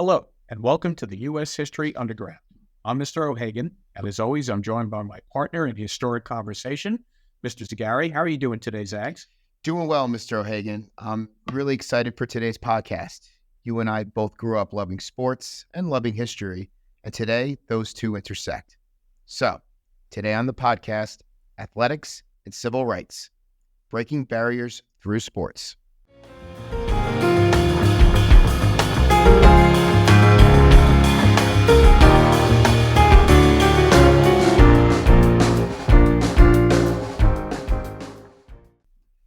Hello, and welcome to the U.S. History Underground. I'm Mr. O'Hagan, and as always, I'm joined by my partner in historic conversation, Mr. Zagari. How are you doing today, Zags? Doing well, Mr. O'Hagan. I'm really excited for today's podcast. You and I both grew up loving sports and loving history, and today those two intersect. So, today on the podcast, athletics and civil rights, breaking barriers through sports.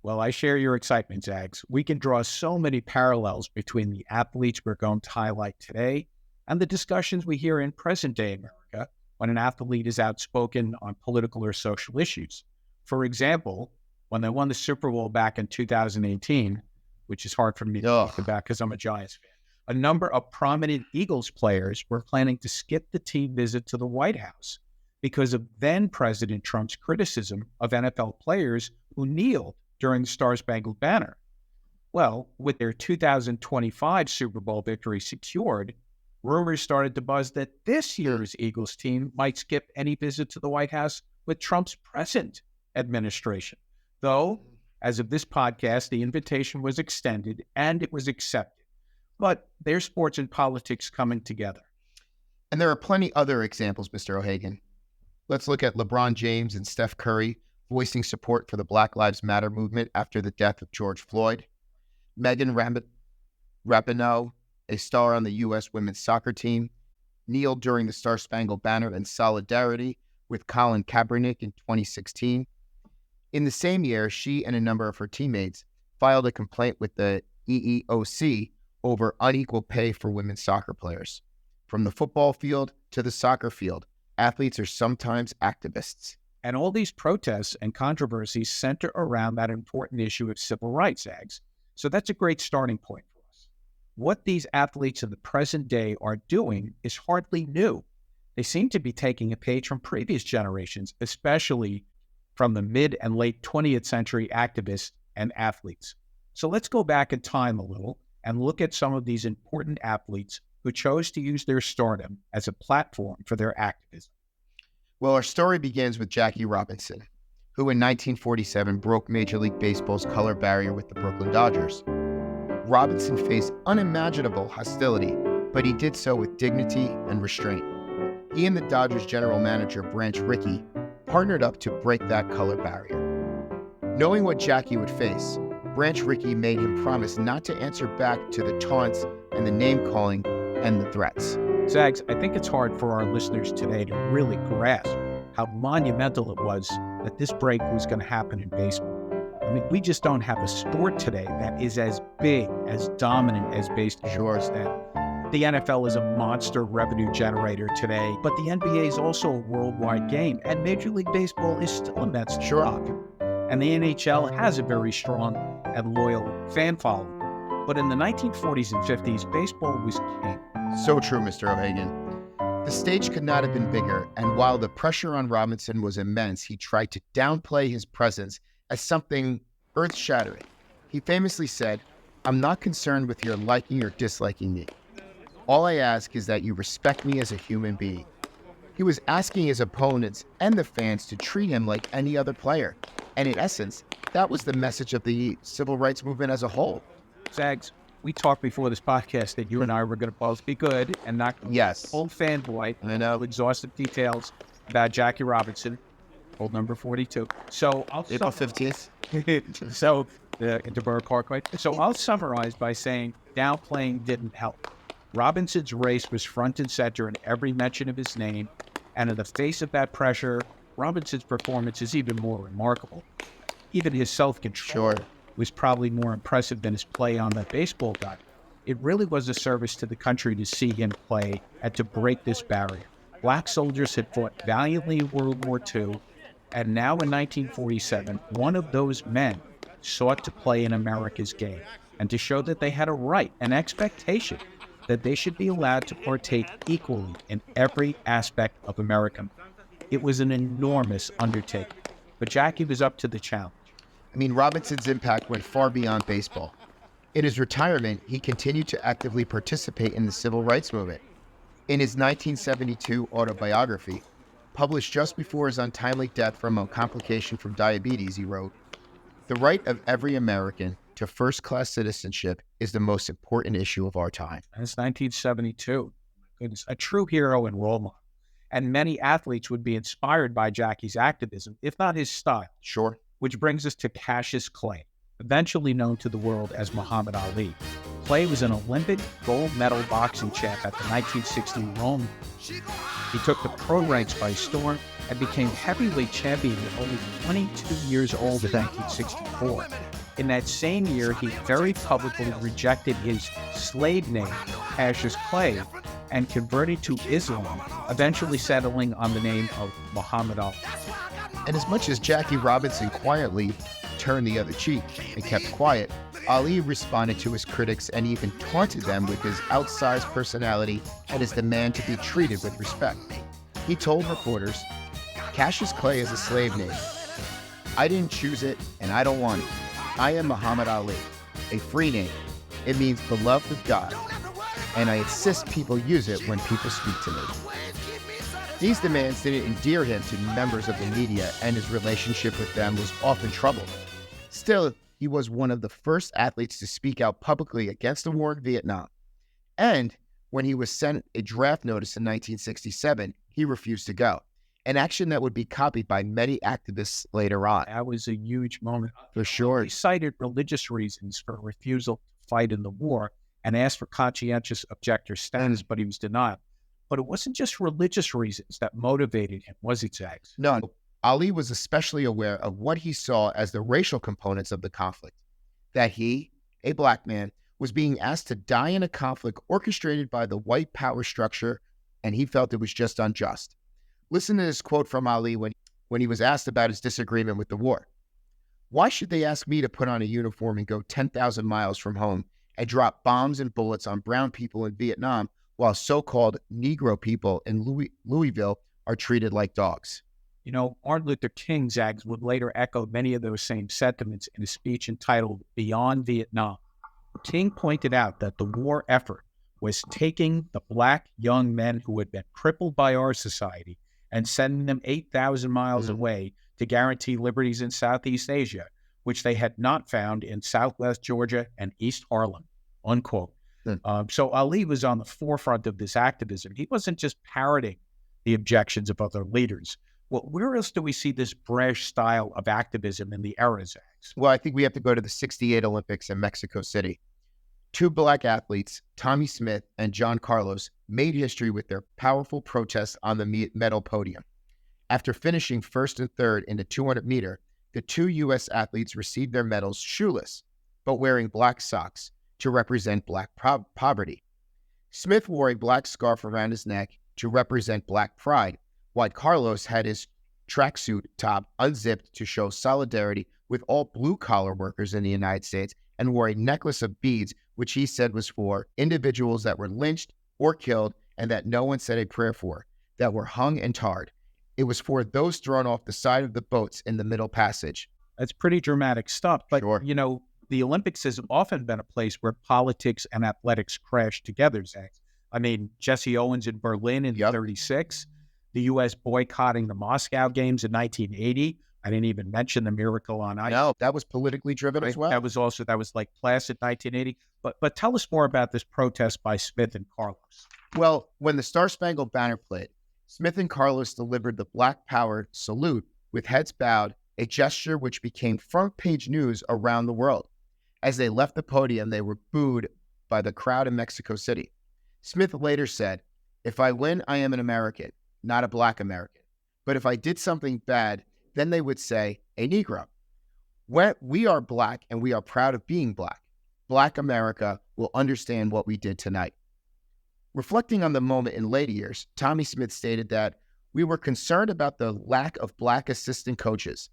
Well, I share your excitement, Zags. We can draw so many parallels between the athletes we're going to highlight today and the discussions we hear in present-day America when an athlete is outspoken on political or social issues. For example, when they won the Super Bowl back in 2018, which is hard for me to talk about because I'm a Giants fan, a number of prominent Eagles players were planning to skip the team visit to the White House because of then-President Trump's criticism of NFL players who kneeled during the Star-Spangled Banner. Well, with their 2025 Super Bowl victory secured, rumors started to buzz that this year's Eagles team might skip any visit to the White House with Trump's present administration. Though, as of this podcast, the invitation was extended and it was accepted. But there's sports and politics coming together. And there are plenty other examples, Mr. O'Hagan. Let's look at LeBron James and Steph Curry voicing support for the Black Lives Matter movement after the death of George Floyd. Megan Rapinoe, a star on the U.S. women's soccer team, kneeled during the Star-Spangled Banner in solidarity with Colin Kaepernick in 2016. In the same year, she and a number of her teammates filed a complaint with the EEOC over unequal pay for women's soccer players. From the football field to the soccer field, athletes are sometimes activists. And all these protests and controversies center around that important issue of civil rights, Zags. So that's a great starting point for us. What these athletes of the present day are doing is hardly new. They seem to be taking a page from previous generations, especially from the mid and late 20th century activists and athletes. So let's go back in time a little and look at some of these important athletes who chose to use their stardom as a platform for their activism. Well, our story begins with Jackie Robinson, who in 1947 broke Major League Baseball's color barrier with the Brooklyn Dodgers. Robinson faced unimaginable hostility, but he did so with dignity and restraint. He and the Dodgers general manager, Branch Rickey, partnered up to break that color barrier. Knowing what Jackie would face, Branch Rickey made him promise not to answer back to the taunts and the name-calling and the threats. Zags, I think it's hard for our listeners today to really grasp how monumental it was that this break was going to happen in baseball. I mean, we just don't have a sport today that is as big, as dominant as baseball. Sure. That the NFL is a monster revenue generator today, but the NBA is also a worldwide game, and Major League Baseball is still immensely popular. And the NHL has a very strong and loyal fan following. But in the 1940s and 50s, baseball was king. So true, Mr. O'Hagan. The stage could not have been bigger, and while the pressure on Robinson was immense, he tried to downplay his presence as something earth-shattering. He famously said, "I'm not concerned with your liking or disliking me. All I ask is that you respect me as a human being." He was asking his opponents and the fans to treat him like any other player. And in essence, that was the message of the civil rights movement as a whole. Zags, we talked before this podcast that you and I were going to both be good and not full fanboy. I know. Exhaustive details about Jackie Robinson, old number 42. So April 15th. So into Borough Parkway. So I'll summarize by saying downplaying didn't help. Robinson's race was front and center in every mention of his name, and in the face of that pressure, Robinson's performance is even more remarkable. Even his self-control was probably more impressive than his play on that baseball diamond. It really was a service to the country to see him play and to break this barrier. Black soldiers had fought valiantly in World War II, and now in 1947, one of those men sought to play in America's game and to show that they had a right, an expectation that they should be allowed to partake equally in every aspect of America. It was an enormous undertaking, but Jackie was up to the challenge. I mean, Robinson's impact went far beyond baseball. In his retirement, he continued to actively participate in the civil rights movement. In his 1972 autobiography, published just before his untimely death from a complication from diabetes, he wrote, "The right of every American to first-class citizenship is the most important issue of our time." That's 1972. Goodness, a true hero and role model. And many athletes would be inspired by Jackie's activism, if not his style. Sure. Which brings us to Cassius Clay, eventually known to the world as Muhammad Ali. Clay was an Olympic gold medal boxing champ at the 1960 Rome. He took the pro ranks by storm and became heavyweight champion at only 22 years old in 1964. In that same year, he very publicly rejected his slave name, Cassius Clay, and converted to Islam, eventually settling on the name of Muhammad Ali. And as much as Jackie Robinson quietly turned the other cheek and kept quiet, Ali responded to his critics and even taunted them with his outsized personality and his demand to be treated with respect. He told reporters, "Cassius Clay is a slave name. I didn't choose it and I don't want it. I am Muhammad Ali, a free name. It means beloved of God, and I insist people use it when people speak to me." These demands didn't endear him to members of the media, and his relationship with them was often troubled. Still, he was one of the first athletes to speak out publicly against the war in Vietnam. And when he was sent a draft notice in 1967, he refused to go, an action that would be copied by many activists later on. That was a huge moment. For sure. He cited religious reasons for refusal to fight in the war and asked for conscientious objector status, but he was denied. But it wasn't just religious reasons that motivated him, was it, Zags? No. Ali was especially aware of what he saw as the racial components of the conflict, that he, a black man, was being asked to die in a conflict orchestrated by the white power structure, and he felt it was just unjust. Listen to this quote from Ali when he was asked about his disagreement with the war. "Why should they ask me to put on a uniform and go 10,000 miles from home and drop bombs and bullets on brown people in Vietnam while so-called Negro people in Louisville are treated like dogs?" You know, Martin Luther King, Zags, would later echo many of those same sentiments in a speech entitled Beyond Vietnam. King pointed out that the war effort was taking the black young men who had been crippled by our society and sending them 8,000 miles away to guarantee liberties in Southeast Asia, which they had not found in Southwest Georgia and East Harlem, unquote. So Ali was on the forefront of this activism. He wasn't just parroting the objections of other leaders. Well, where else do we see this brash style of activism in the era, Zags? Well, I think we have to go to the '68 Olympics in Mexico City. Two black athletes, Tommy Smith and John Carlos, made history with their powerful protests on the medal podium. After finishing first and third in the 200-meter, the two U.S. athletes received their medals shoeless, but wearing black socks to represent black poverty. Smith wore a black scarf around his neck to represent black pride, while Carlos had his tracksuit top unzipped to show solidarity with all blue-collar workers in the United States, and wore a necklace of beads, which he said was for individuals that were lynched or killed and that no one said a prayer for, that were hung and tarred. It was for those thrown off the side of the boats in the Middle Passage. That's pretty dramatic stuff. But, Sure. you know, the Olympics has often been a place where politics and athletics crash together, Zach. I mean, Jesse Owens in Berlin in 36, the U.S. boycotting the Moscow Games in 1980. I didn't even mention the Miracle on Ice. No, that was politically driven as well. That was like Placid 1980. But tell us more about this protest by Smith and Carlos. Well, when the Star-Spangled Banner played, Smith and Carlos delivered the Black Power salute with heads bowed, a gesture which became front-page news around the world. As they left the podium, they were booed by the crowd in Mexico City. Smith later said, "If I win, I am an American, not a black American. But if I did something bad, then they would say, a Negro. We are black and we are proud of being black. Black America will understand what we did tonight." Reflecting on the moment in later years, Tommy Smith stated that we were concerned about the lack of black assistant coaches,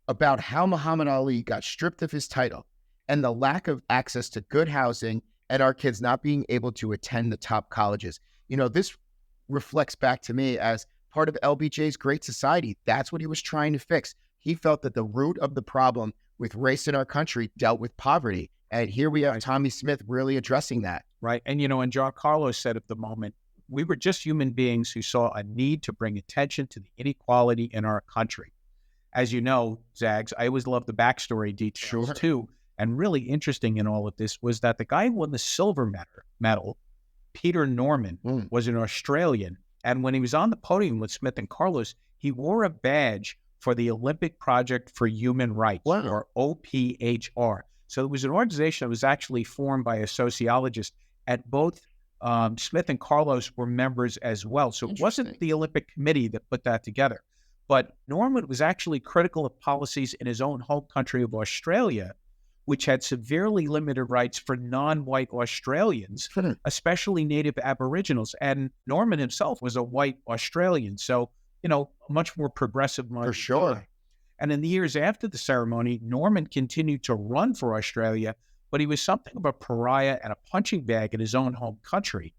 about how Muhammad Ali got stripped of his title, and the lack of access to good housing and our kids not being able to attend the top colleges. You know, this reflects back to me as part of LBJ's Great Society. That's what he was trying to fix. He felt that the root of the problem with race in our country dealt with poverty, And here we have Tommy Smith really addressing that. Right. And, and John Carlos said at the moment, we were just human beings who saw a need to bring attention to the inequality in our country. As you know, Zags, I always love the backstory details too. And really interesting in all of this was that the guy who won the silver medal, Peter Norman, was an Australian. And when he was on the podium with Smith and Carlos, he wore a badge for the Olympic Project for Human Rights, or OPHR. So it was an organization that was actually formed by a sociologist. At both Smith and Carlos were members as well. So it wasn't the Olympic Committee that put that together. But Norman was actually critical of policies in his own home country of Australia, which had severely limited rights for non-white Australians, especially native Aboriginals. And Norman himself was a white Australian. So, a much more progressive minded for sure guy. And in the years after the ceremony, Norman continued to run for Australia, but he was something of a pariah and a punching bag in his own home country.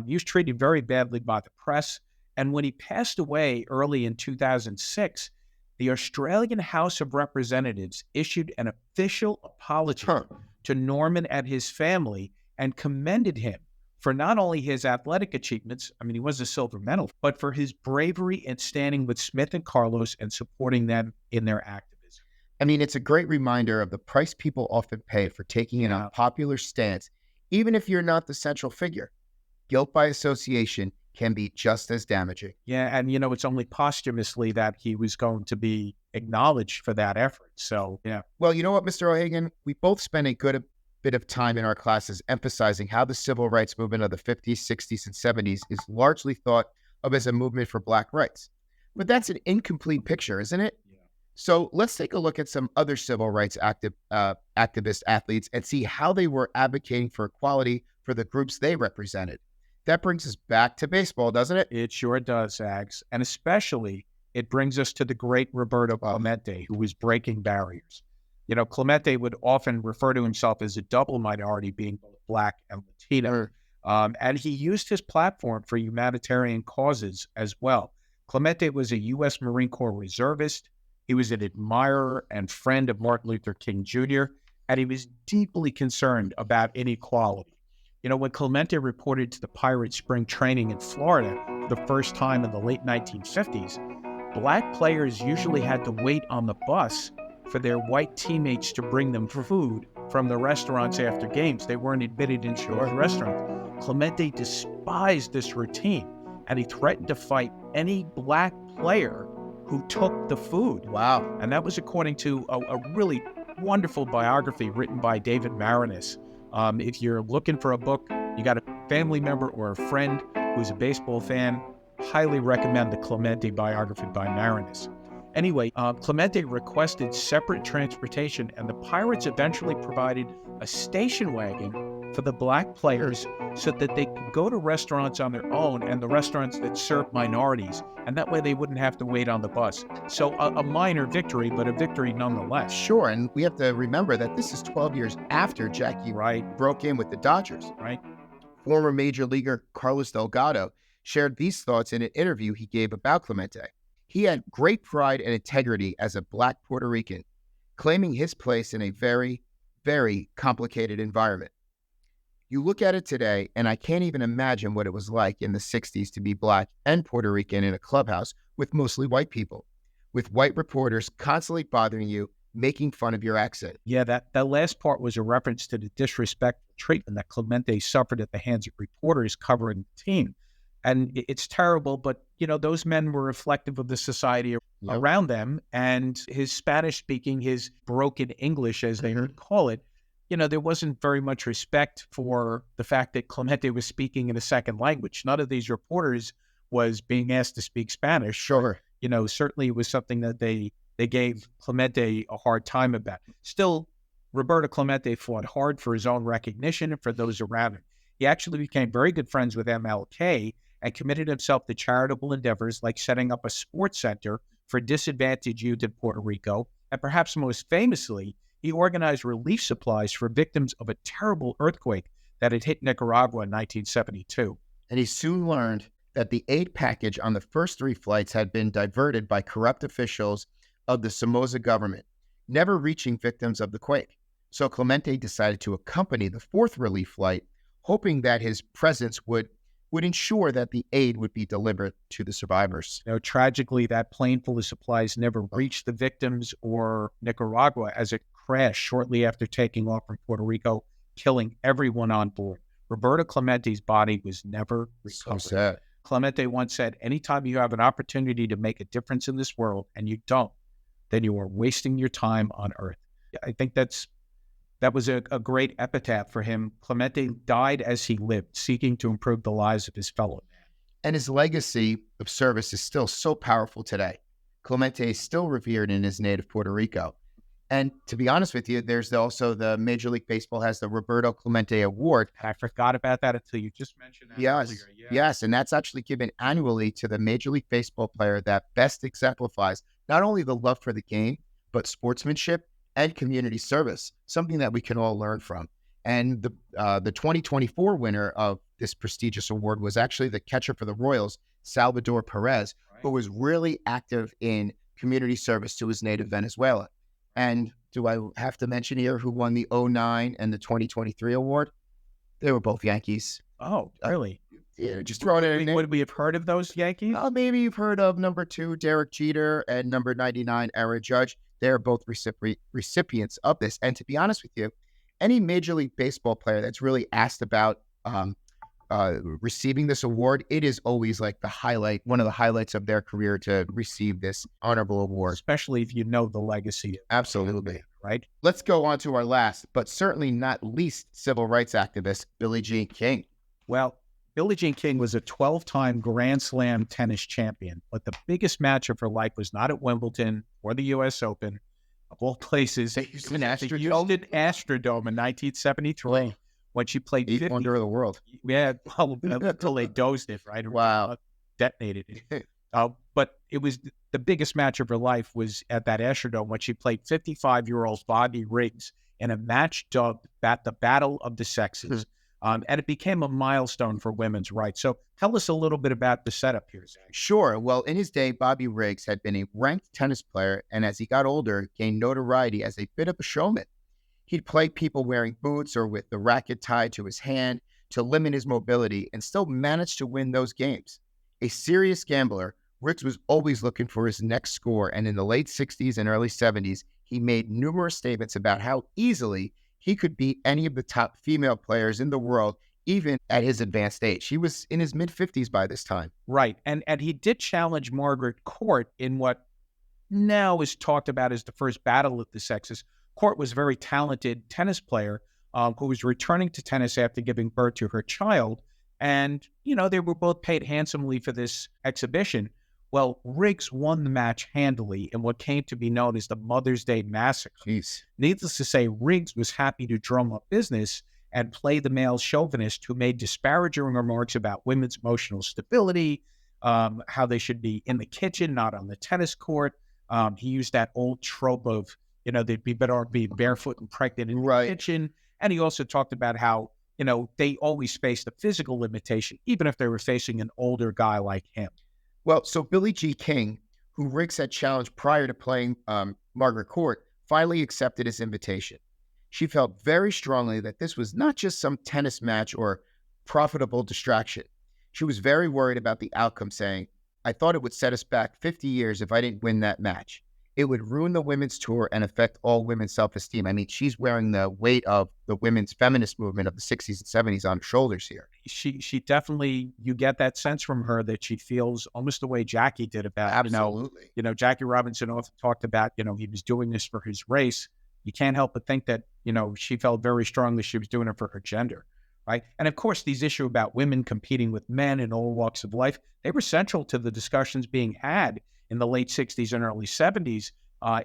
He was treated very badly by the press. And when he passed away early in 2006, the Australian House of Representatives issued an official apology to Norman and his family and commended him for not only his athletic achievements, I mean, he was a silver medal, but for his bravery in standing with Smith and Carlos and supporting them in their activism. I mean, it's a great reminder of the price people often pay for taking an unpopular stance, even if you're not the central figure. Guilt by association can be just as damaging. Yeah, and it's only posthumously that he was going to be acknowledged for that effort. So, yeah. Well, you know what, Mr. O'Hagan? We both spent a good bit of time in our classes emphasizing how the civil rights movement of the 50s, 60s, and 70s is largely thought of as a movement for Black rights. But that's an incomplete picture, isn't it? Yeah. So let's take a look at some other civil rights activist athletes and see how they were advocating for equality for the groups they represented. That brings us back to baseball, doesn't it? It sure does, Ags. And especially, it brings us to the great Roberto Clemente, who was breaking barriers. Clemente would often refer to himself as a double minority, being both Black and Latino. And he used his platform for humanitarian causes as well. Clemente was a U.S. Marine Corps reservist. He was an admirer and friend of Martin Luther King Jr., and he was deeply concerned about inequality. When Clemente reported to the Pirates spring training in Florida for the first time in the late 1950s, Black players usually had to wait on the bus for their white teammates to bring them food from the restaurants after games. They weren't admitted into the restaurants. Clemente despised this routine, and he threatened to fight any Black player who took the food. Wow. And that was according to a really wonderful biography written by David Marinis. If you're looking for a book, you got a family member or a friend who's a baseball fan, highly recommend the Clemente biography by Marinis. Anyway, Clemente requested separate transportation, and the Pirates eventually provided a station wagon for the Black players so that they could go to restaurants on their own and the restaurants that served minorities, and that way they wouldn't have to wait on the bus. So a minor victory, but a victory nonetheless. Sure, and we have to remember that this is 12 years after Jackie broke in with the Dodgers. Right. Former Major Leaguer Carlos Delgado shared these thoughts in an interview he gave about Clemente. He had great pride and integrity as a Black Puerto Rican, claiming his place in a very, very complicated environment. You look at it today, and I can't even imagine what it was like in the 60s to be Black and Puerto Rican in a clubhouse with mostly white people, with white reporters constantly bothering you, making fun of your accent. Yeah, that last part was a reference to the disrespectful treatment that Clemente suffered at the hands of reporters covering the team. And it's terrible, but, those men were reflective of the society around them, and his Spanish speaking, his broken English, as they call it, there wasn't very much respect for the fact that Clemente was speaking in a second language. None of these reporters was being asked to speak Spanish. Sure. Certainly it was something that they gave Clemente a hard time about. Still, Roberto Clemente fought hard for his own recognition and for those around him. He actually became very good friends with MLK and committed himself to charitable endeavors like setting up a sports center for disadvantaged youth in Puerto Rico. And perhaps most famously, he organized relief supplies for victims of a terrible earthquake that had hit Nicaragua in 1972. And he soon learned that the aid package on the first 3 flights had been diverted by corrupt officials of the Somoza government, never reaching victims of the quake. So Clemente decided to accompany the fourth relief flight, hoping that his presence would ensure that the aid would be delivered to the survivors. Tragically, that plane full of supplies never reached the victims or Nicaragua as it crashed shortly after taking off from Puerto Rico, killing everyone on board. Roberto Clemente's body was never So recovered. sad. Clemente once said, anytime you have an opportunity to make a difference in this world and you don't, then you are wasting your time on earth. I think that was a great epitaph for him. Clemente died as he lived, seeking to improve the lives of his fellow man. And his legacy of service is still so powerful today. Clemente is still revered in his native Puerto Rico. And to be honest with you, there's also the Major League Baseball has the Roberto Clemente Award. I forgot about that until you just mentioned that earlier. Yeah. Yes, and that's actually given annually to the Major League Baseball player that best exemplifies not only the love for the game, but sportsmanship and community service, something that we can all learn from. And the 2024 winner of this prestigious award was actually the catcher for the Royals, Salvador Perez, who was really active in community service to his native Venezuela. And do I have to mention here who won the 2009 and the 2023 award? They were both Yankees. Oh, really? Yeah, just throwing it in there. Would we have heard of those Yankees? Maybe you've heard of number 2, Derek Jeter, and number 99, Aaron Judge. They're both recipients of this. And to be honest with you, any Major League Baseball player that's really asked about receiving this award, it is always like one of the highlights of their career to receive this honorable award. Especially if you know the legacy. Absolutely. Right? Let's go on to our last, but certainly not least, civil rights activist, Billie Jean King. Well, Billie Jean King was a 12-time Grand Slam tennis champion, but the biggest match of her life was not at Wimbledon or the U.S. Open, of all places. The Houston Astrodome in 1973 when she played 8th wonder of the world. Yeah, well, until they dozed it, right? Wow. Detonated it. But it was the biggest match of her life was at that Astrodome when she played 55-year-old Bobby Riggs in a match dubbed the Battle of the Sexes. And it became a milestone for women's rights. So tell us a little bit about the setup here, Zach. Sure. Well, in his day, Bobby Riggs had been a ranked tennis player, and as he got older, gained notoriety as a bit of a showman. He'd play people wearing boots or with the racket tied to his hand to limit his mobility and still managed to win those games. A serious gambler, Riggs was always looking for his next score, and in the late 60s and early 70s, he made numerous statements about how easily he could beat any of the top female players in the world, even at his advanced age. He was in his mid-50s by this time. Right. And he did challenge Margaret Court in what now is talked about as the first battle of the sexes. Court was a very talented tennis player who was returning to tennis after giving birth to her child. And, they were both paid handsomely for this exhibition. Well, Riggs won the match handily in what came to be known as the Mother's Day Massacre. Jeez. Needless to say, Riggs was happy to drum up business and play the male chauvinist who made disparaging remarks about women's emotional stability, how they should be in the kitchen, not on the tennis court. He used that old trope of, they'd be better off being barefoot and pregnant in the kitchen. And he also talked about how, they always faced a physical limitation, even if they were facing an older guy like him. Well, so Billie Jean King, who Riggs had challenged prior to playing Margaret Court, finally accepted his invitation. She felt very strongly that this was not just some tennis match or profitable distraction. She was very worried about the outcome, saying, "I thought it would set us back 50 years if I didn't win that match. It would ruin the women's tour and affect all women's self-esteem." I mean, she's wearing the weight of the women's feminist movement of the 60s and 70s on her shoulders here. She definitely, you get that sense from her that she feels almost the way Jackie did about, Absolutely. Jackie Robinson often talked about, he was doing this for his race. You can't help but think that, she felt very strongly she was doing it for her gender, right? And of course, these issues about women competing with men in all walks of life, they were central to the discussions being had in the late 60s and early 70s,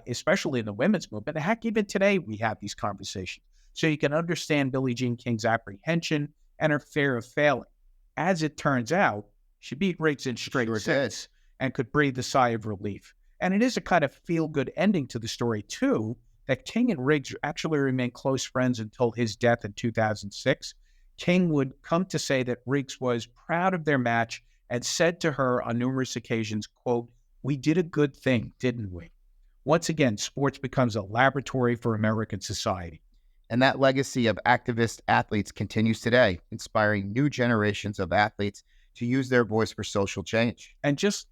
especially in the women's movement. And heck, even today, we have these conversations. So you can understand Billie Jean King's apprehension and her fear of failing. As it turns out, she beat Riggs in straight sets and could breathe a sigh of relief. And it is a kind of feel-good ending to the story, too, that King and Riggs actually remained close friends until his death in 2006. King would come to say that Riggs was proud of their match and said to her on numerous occasions, quote, "We did a good thing, didn't we?" Once again, sports becomes a laboratory for American society. And that legacy of activist athletes continues today, inspiring new generations of athletes to use their voice for social change. And just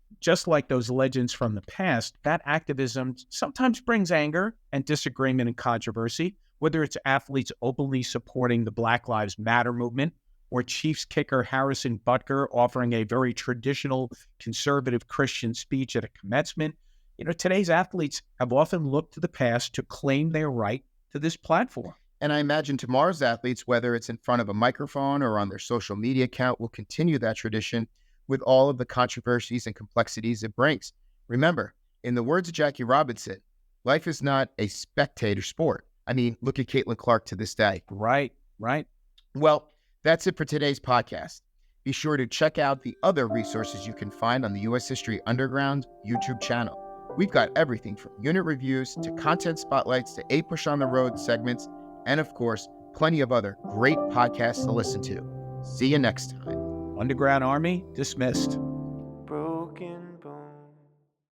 like those legends from the past, that activism sometimes brings anger and disagreement and controversy, whether it's athletes openly supporting the Black Lives Matter movement or Chiefs kicker Harrison Butker offering a very traditional conservative Christian speech at a commencement. Today's athletes have often looked to the past to claim their right to this platform. And I imagine tomorrow's athletes, whether it's in front of a microphone or on their social media account, will continue that tradition with all of the controversies and complexities it brings. Remember, in the words of Jackie Robinson, life is not a spectator sport. I mean, look at Caitlin Clark to this day. Right. Well, that's it for today's podcast. Be sure to check out the other resources you can find on the U.S. History Underground YouTube channel. We've got everything from unit reviews to content spotlights to 8 Push on the Road segments, and of course, plenty of other great podcasts to listen to. See you next time. Underground Army dismissed. Broken bones.